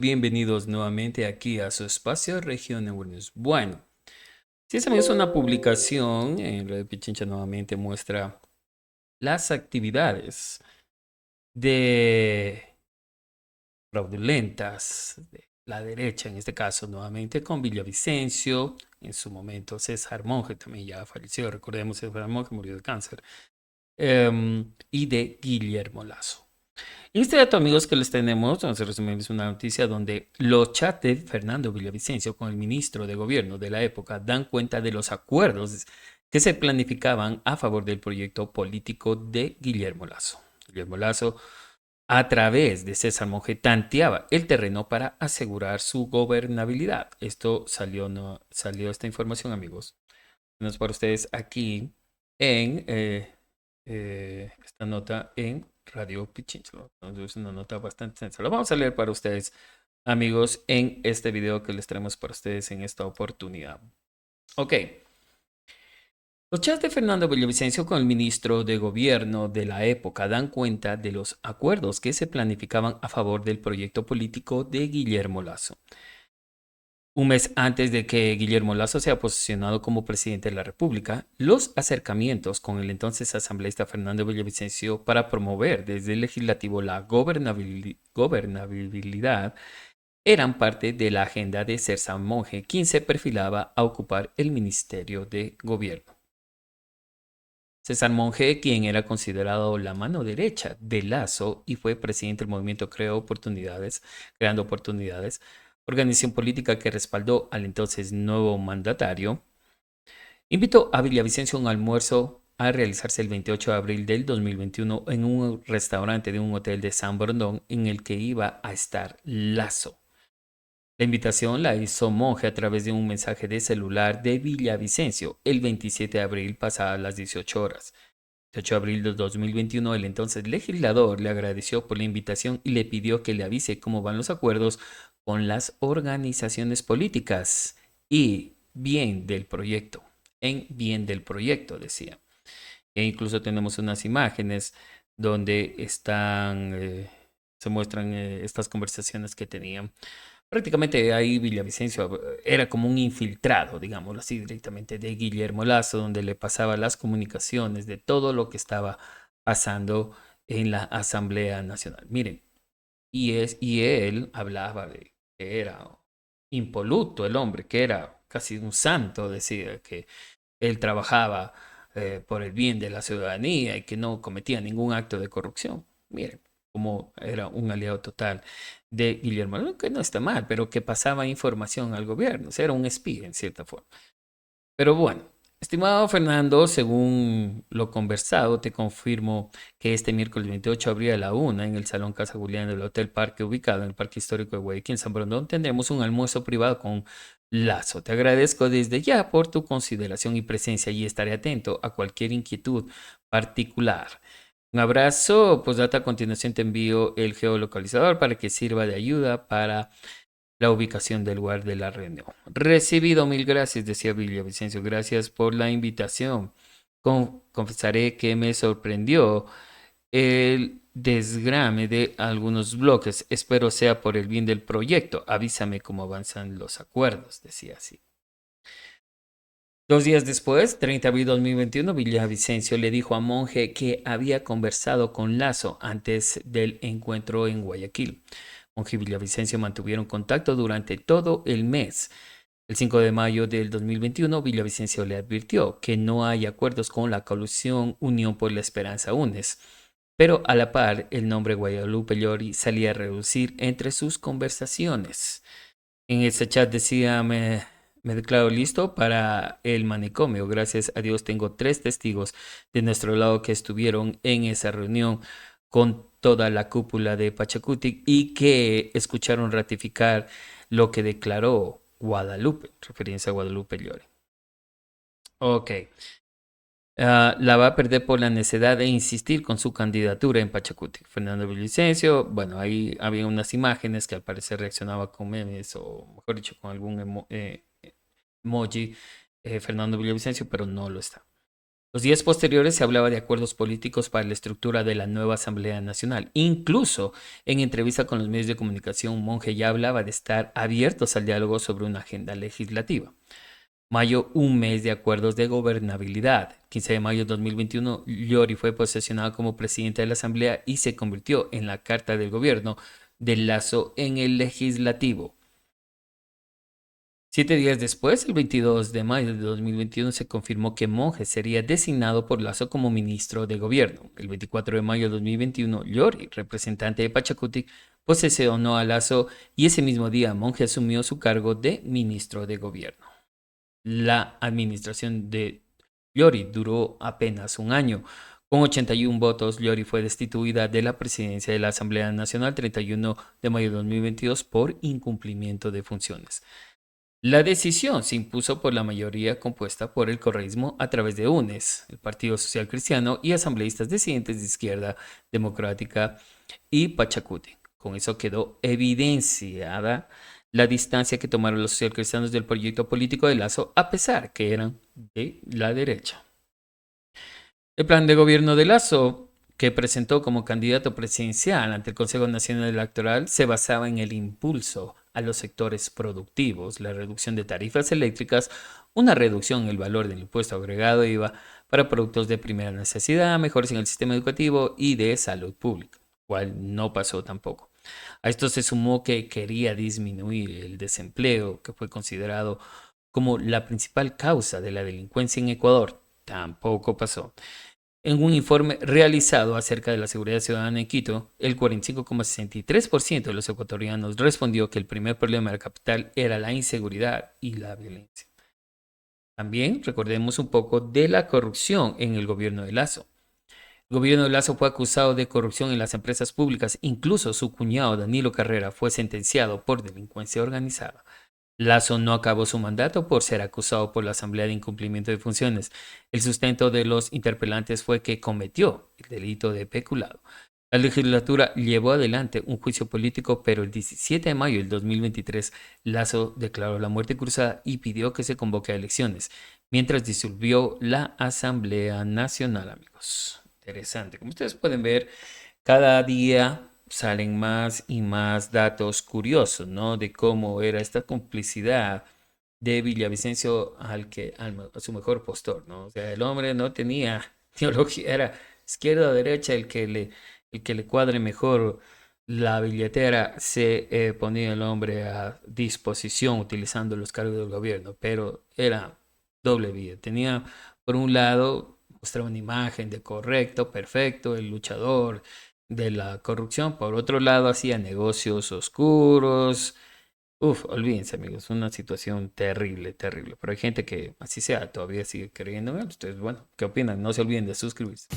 Bienvenidos nuevamente aquí a su espacio Región News. Bueno, si esa es una publicación en Red Pichincha nuevamente muestra las actividades de fraudulentas de la derecha, en este caso nuevamente con Villavicencio, en su momento César Monge también ya falleció, recordemos César Monge murió de cáncer, y de Guillermo Lazo. En este dato, amigos, que les tenemos, vamos a resumirles una noticia donde los chats de Fernando Villavicencio con el ministro de Gobierno de la época dan cuenta de los acuerdos que se planificaban a favor del proyecto político de Guillermo Lazo. Guillermo Lazo, a través de César Monge, tanteaba el terreno para asegurar su gobernabilidad. Esto salió, no, salió esta información, amigos. Tenemos para ustedes aquí en esta nota en Radio Pichincha. Es una nota bastante extensa. Lo vamos a leer para ustedes, amigos, en este video que les traemos para ustedes en esta oportunidad. Ok. Los chats de Fernando Villavicencio con el ministro de Gobierno de la época dan cuenta de los acuerdos que se planificaban a favor del proyecto político de Guillermo Lazo. Un mes antes de que Guillermo Lazo sea posicionado como presidente de la República, los acercamientos con el entonces asambleísta Fernando Villavicencio para promover desde el legislativo la gobernabilidad eran parte de la agenda de César Monge, quien se perfilaba a ocupar el Ministerio de Gobierno. César Monge, quien era considerado la mano derecha de Lazo y fue presidente del movimiento Creando Oportunidades, organización política que respaldó al entonces nuevo mandatario, invitó a Villavicencio a un almuerzo a realizarse el 28 de abril del 2021 en un restaurante de un hotel de San Borondón en el que iba a estar Lazo. La invitación la hizo Monge a través de un mensaje de celular de Villavicencio el 27 de abril pasadas las 18 horas. 18 de abril de 2021, el entonces legislador le agradeció por la invitación y le pidió que le avise cómo van los acuerdos con las organizaciones políticas y bien del proyecto, en bien del proyecto, decía. E incluso tenemos unas imágenes donde se muestran estas conversaciones que tenían. Prácticamente ahí Villavicencio era como un infiltrado, digámoslo así, directamente de Guillermo Lazo, donde le pasaba las comunicaciones de todo lo que estaba pasando en la Asamblea Nacional. Miren, y él hablaba de que era impoluto el hombre, que era casi un santo, decía que él trabajaba por el bien de la ciudadanía y que no cometía ningún acto de corrupción. Miren, como era un aliado total de Guillermo, que no está mal, pero que pasaba información al gobierno, o sea, era un espía en cierta forma. Pero bueno, estimado Fernando, según lo conversado, te confirmo que este miércoles 28 abría a la una en el Salón Casa Julián del Hotel Parque, ubicado en el Parque Histórico de Guayaquil, en San Brondón, tendremos un almuerzo privado con Lazo. Te agradezco desde ya por tu consideración y presencia y estaré atento a cualquier inquietud particular. Un abrazo, pues data a continuación te envío el geolocalizador para que sirva de ayuda para la ubicación del lugar de la reunión. Recibido, mil gracias, decía Villavicencio. Gracias por la invitación. Confesaré que me sorprendió el desgrame de algunos bloques. Espero sea por el bien del proyecto. Avísame cómo avanzan los acuerdos, decía así. 2 días después, 30 de abril de 2021, Villavicencio le dijo a Monge que había conversado con Lazo antes del encuentro en Guayaquil. Monge y Villavicencio mantuvieron contacto durante todo el mes. El 5 de mayo del 2021, Villavicencio le advirtió que no hay acuerdos con la coalición Unión por la Esperanza UNES, pero a la par el nombre Guadalupe Llori salía a reducir entre sus conversaciones. En ese chat decía, me declaro listo para el manicomio. Gracias a Dios tengo 3 testigos de nuestro lado que estuvieron en esa reunión con toda la cúpula de Pachacutic y que escucharon ratificar lo que declaró Guadalupe, referencia a Guadalupe Llore. Ok. La va a perder por la necesidad de insistir con su candidatura en Pachacuti. Fernando Villavicencio, bueno, ahí había unas imágenes que al parecer reaccionaba con memes o, mejor dicho, con algún emoji, Fernando Villavicencio, pero no lo está. Los días posteriores se hablaba de acuerdos políticos para la estructura de la nueva Asamblea Nacional. Incluso en entrevista con los medios de comunicación, Monge ya hablaba de estar abiertos al diálogo sobre una agenda legislativa. Mayo, un mes de acuerdos de gobernabilidad. 15 de mayo de 2021, Llori fue posesionado como presidente de la Asamblea y se convirtió en la carta del gobierno de Lasso en el legislativo. 7 días después, el 22 de mayo de 2021, se confirmó que Monge sería designado por Lasso como ministro de gobierno. El 24 de mayo de 2021, Llori, representante de Pachacuti, posesionó a Lasso y ese mismo día Monge asumió su cargo de ministro de gobierno. La administración de Llori duró apenas un año. Con 81 votos, Llori fue destituida de la presidencia de la Asamblea Nacional 31 de mayo de 2022 por incumplimiento de funciones. La decisión se impuso por la mayoría compuesta por el correísmo a través de UNES, el Partido Social Cristiano y asambleístas disidentes de Izquierda Democrática y Pachacuti. Con eso quedó evidenciada la distancia que tomaron los socialcristianos del proyecto político de Lasso, a pesar que eran de la derecha. El plan de gobierno de Lasso, que presentó como candidato presidencial ante el Consejo Nacional Electoral, se basaba en el impulso a los sectores productivos, la reducción de tarifas eléctricas, una reducción en el valor del impuesto agregado IVA para productos de primera necesidad, mejoras en el sistema educativo y de salud pública, cual no pasó tampoco. A esto se sumó que quería disminuir el desempleo, que fue considerado como la principal causa de la delincuencia en Ecuador. Tampoco pasó. En un informe realizado acerca de la seguridad ciudadana en Quito, el 45,63% de los ecuatorianos respondió que el primer problema de la capital era la inseguridad y la violencia. También recordemos un poco de la corrupción en el gobierno de Lasso. El gobierno de Lasso fue acusado de corrupción en las empresas públicas, incluso su cuñado Danilo Carrera fue sentenciado por delincuencia organizada. Lasso no acabó su mandato por ser acusado por la Asamblea de incumplimiento de funciones. El sustento de los interpelantes fue que cometió el delito de peculado. La legislatura llevó adelante un juicio político, pero el 17 de mayo del 2023, Lasso declaró la muerte cruzada y pidió que se convoque a elecciones, mientras disolvió la Asamblea Nacional, amigos. Interesante. Como ustedes pueden ver, cada día salen más y más datos curiosos, ¿no? De cómo era esta complicidad de Villavicencio a su mejor postor, ¿no? O sea, el hombre no tenía teología, era izquierda o derecha el que le cuadre mejor la billetera, se ponía el hombre a disposición utilizando los cargos del gobierno, pero era doble vía. Tenía, por un lado, mostraba una imagen de correcto, perfecto, el luchador de la corrupción. Por otro lado, hacía negocios oscuros. Uf, olvídense, amigos, una situación terrible, terrible. Pero hay gente que, así sea, todavía sigue creyendo. Ustedes, bueno, ¿qué opinan? No se olviden de suscribirse.